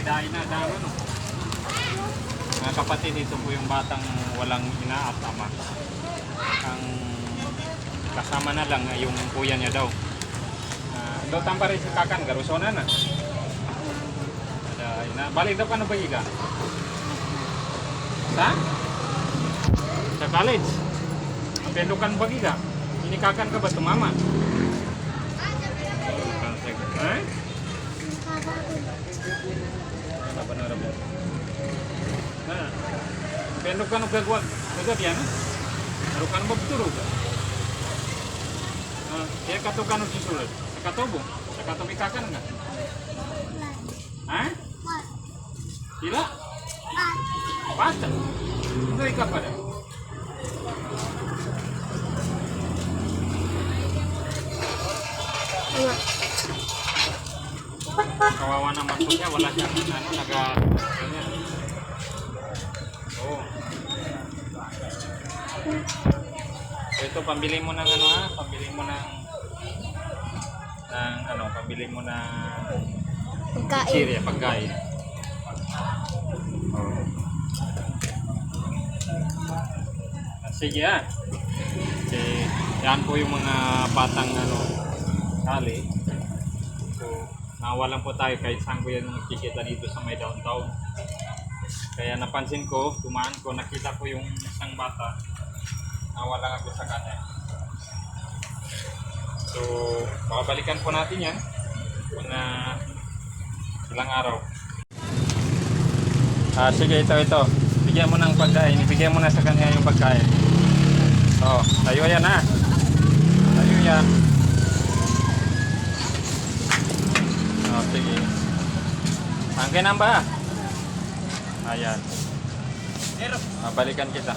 Dahil na dami no. Mga kapatid, ito po yung batang walang ina at ama. Ang kasama na lang ay yung kuya niya daw. Daw tambari si kakan garusona na. Ada ina balik daw kan bagi ka. Sa college. Ang pendukan bagi ka. Ini kakan ka ba tumama? Eh? Ano ba na mo? Nah, pendukan og gagwag. Kaga biyan. Narukan mo bituro ka. Kaya katukan og susulod. Sa katubo. Sa katubi kakan nga. Ha? Sila? Basta. Ito ikaw pa rin. Kawawa naman po siya. Wala siyang ganyan. Oh. So ito, pambili mo ng pambili mo ng pambili mo ng pagkain. Oh. Sige Kasi yan po yung mga batang sali. So nawalan po tayo kahit saan ko yan nakikita dito sa may downtown. Kaya napansin ko, dumaan ko, nakita ko yung isang bata. Nawalan ako sa kanya. So babalikan po natin yan mga ilang araw. Sige, ito. Bigyan mo ng pagkain. Ibigyan mo na sa kanya yung pagkain. Oh, tayo yan ha. Tayo yan. Oh, sige. Angkin ang ba? Ayan. Balikan kita.